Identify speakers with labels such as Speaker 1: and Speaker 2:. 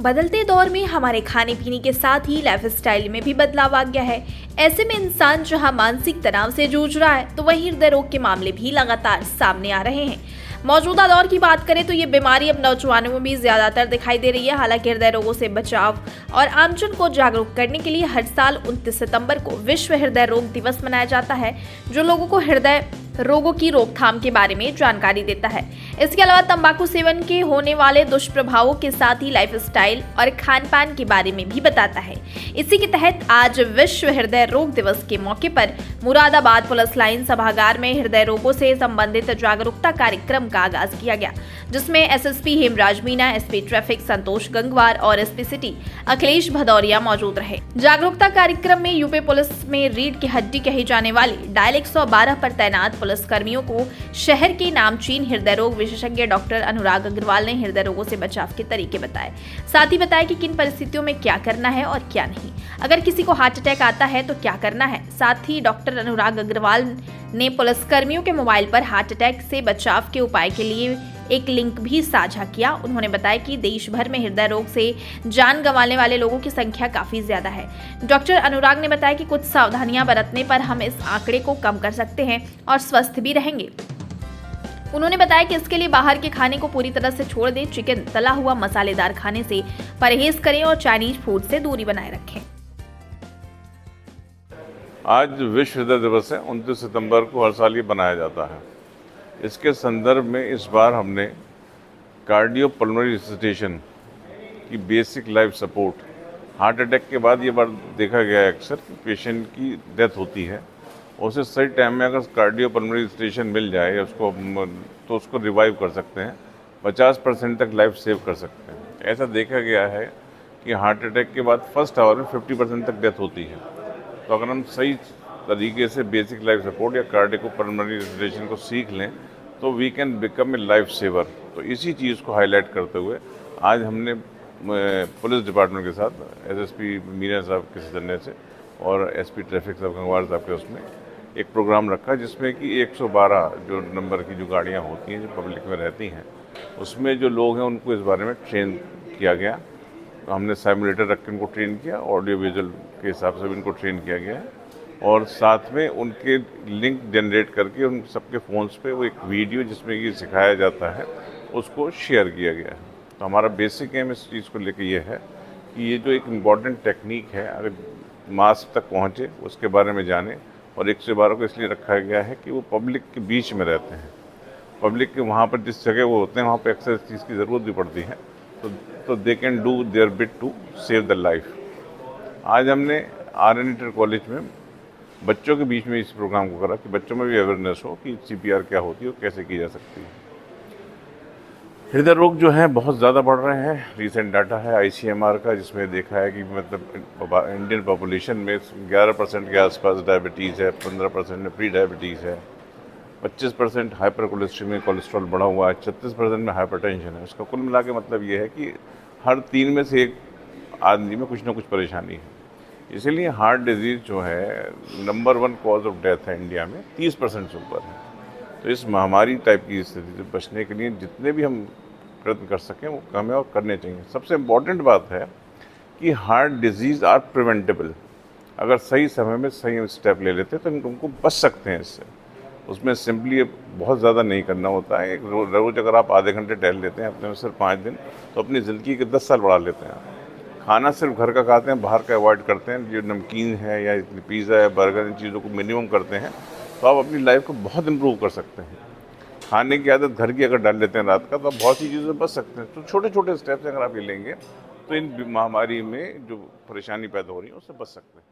Speaker 1: बदलते दौर में हमारे खाने पीने के साथ ही लाइफस्टाइल में भी बदलाव आ गया है। ऐसे में इंसान जहां मानसिक तनाव से जूझ रहा है, तो वहीं हृदय रोग के मामले भी लगातार सामने आ रहे हैं। मौजूदा दौर की बात करें तो ये बीमारी अब नौजवानों में भी ज्यादातर दिखाई दे रही है। हालांकि हृदय रोगों से बचाव और आमजन को जागरूक करने के लिए हर साल 29 सितंबर को विश्व हृदय रोग दिवस मनाया जाता है, जो लोगों को हृदय रोगों की रोकथाम के बारे में जानकारी देता है। इसके अलावा तंबाकू सेवन के होने वाले दुष्प्रभावों के साथ ही लाइफस्टाइल और खान पान के बारे में भी बताता है। इसी के तहत आज विश्व हृदय रोग दिवस के मौके पर मुरादाबाद पुलिस लाइन सभागार में हृदय रोगों से संबंधित जागरूकता कार्यक्रम का आगाज किया गया, जिसमें SSP Hemraj Meena, SP traffic Santosh Gangwar और एसपी सिटी अखिलेश भदौरिया मौजूद रहे। जागरूकता कार्यक्रम में यूपी पुलिस में रीढ़ की हड्डी कही जाने वाली डायल 112 पर तैनात पुलिस कर्मियों को शहर के नामचीन हृदय रोग विशेषज्ञ डॉक्टर अनुराग अग्रवाल ने हृदय रोगों से बचाव के तरीके बताए। साथ ही बताया कि किन परिस्थितियों में क्या करना है और क्या नहीं। अगर किसी को हार्ट अटैक आता है तो क्या करना है। साथ ही डॉक्टर अनुराग अग्रवाल ने पुलिस कर्मियों के मोबाइल पर हार्ट अटैक से बचाव के उपाय के लिए एक लिंक भी साझा किया। उन्होंने बताया कि देश भर में हृदय रोग से जान गंवाने वाले लोगों की संख्या काफी ज्यादा है। डॉक्टर अनुराग ने बताया कि कुछ सावधानियां बरतने पर हम इस आंकड़े को कम कर सकते हैं और स्वस्थ भी रहेंगे। उन्होंने बताया कि इसके लिए बाहर के खाने को पूरी तरह से छोड़ दें, चिकन, तला हुआ, मसालेदार खाने से परहेज करें और चाइनीज फूड से दूरी बनाए रखें।
Speaker 2: आज विश्व हृदय दिवस है। 29 सितंबर को हर साल ये बनाया जाता है। इसके संदर्भ में इस बार हमने कार्डियोपल्मोनरी रिससिटेशन की basic life support, heart attack के बाद ये बार देखा गया है अक्सर कि पेशेंट की डेथ होती है, उसे सही टाइम में अगर कार्डियोपल्मोनरी रिससिटेशन मिल जाए उसको, तो उसको रिवाइव कर सकते हैं, 50% तक लाइफ सेव कर सकते हैं। ऐसा देखा गया है कि हार्ट अटैक के बाद फर्स्ट आवर में 50% तक डेथ होती है। तो अगर हम सही तरीके से बेसिक लाइफ सपोर्ट या कार्डियोपल्मोनरी रिससिटेशन को सीख लें तो we can become a life saver. तो इसी चीज़ को हाईलाइट करते हुए आज हमने पुलिस डिपार्टमेंट के साथ एसएसपी मीना साहब के सौजन्य से और एसपी ट्रैफिक साहब गंगवार साहब के उसमें एक प्रोग्राम रखा, जिसमें कि 112 जो नंबर की जो गाड़ियाँ होती हैं जो पब्लिक में रहती हैं, उसमें जो लोग हैं उनको इस बारे में ट्रेन किया गया। तो हमने सिमुलेटर रख के उनको ट्रेन किया, ऑडियो विजुअल के हिसाब से भी उनको ट्रेन किया गया है और साथ में उनके लिंक जनरेट करके उन सबके फ़ोन्स पे वो एक वीडियो जिसमें ये सिखाया जाता है उसको शेयर किया गया है। तो हमारा बेसिक एम इस चीज़ को लेकर ये है कि ये जो एक इम्पॉर्टेंट टेक्निक है, अगर मास तक पहुँचे उसके बारे में जाने। और 112 को इसलिए रखा गया है कि वो पब्लिक के बीच में रहते हैं, पब्लिक के वहाँ पर जिस जगह वो होते हैं वहाँ पर अक्सर इस चीज़ की ज़रूरत भी पड़ती है, तो they can do their bit to save the life. आज हमने RN इंटर कॉलेज में बच्चों के बीच में इस प्रोग्राम को करा कि बच्चों में भी अवेयरनेस हो कि CPR क्या होती है और कैसे की जा सकती है। हृदय रोग जो है बहुत ज़्यादा बढ़ रहे हैं। रिसेंट डाटा है ICMR का, जिसमें देखा है कि मतलब इंडियन पॉपुलेशन में 11% के आसपास डायबिटीज़ है, 15% में प्री डायबिटीज़ है, 25% हाइपर कोलेस्ट्रॉल बढ़ा हुआ है, 36% में हाइपरटेंशन है। उसका कुल मिला के मतलब ये है कि हर 3 में से एक आदमी में कुछ ना कुछ परेशानी है। इसीलिए हार्ट डिजीज़ जो है नंबर 1 कॉज ऑफ डेथ है इंडिया में, 30% से ऊपर है। तो इस महामारी टाइप की स्थिति से बचने के लिए जितने भी हम प्रयत्न कर सकें वो हमें और करने चाहिए। सबसे इम्पॉर्टेंट बात है कि हार्ट डिजीज़ आर प्रिवेंटेबल। अगर सही समय में सही स्टेप ले लेते हैं तो उनको बच सकते हैं इससे। उसमें सिंपली बहुत ज़्यादा नहीं करना होता है। रोज़ अगर आप आधे घंटे टहल लेते हैं अपने में सिर्फ 5 दिन, तो अपनी ज़िंदगी के 10 साल बढ़ा लेते हैं। खाना सिर्फ घर का खाते हैं, बाहर का अवॉइड करते हैं, जो नमकीन है या पिज़्ज़ा या बर्गर, इन चीज़ों को मिनिमम करते हैं, तो आप अपनी लाइफ को बहुत इम्प्रूव कर सकते हैं। खाने की आदत घर की अगर डाल लेते हैं रात का, तो आप बहुत सी चीज़ों से बच सकते हैं। तो छोटे छोटे स्टेप्स अगर आप ये लेंगे तो इन महामारी में जो परेशानी पैदा हो रही है उससे बच सकते हैं।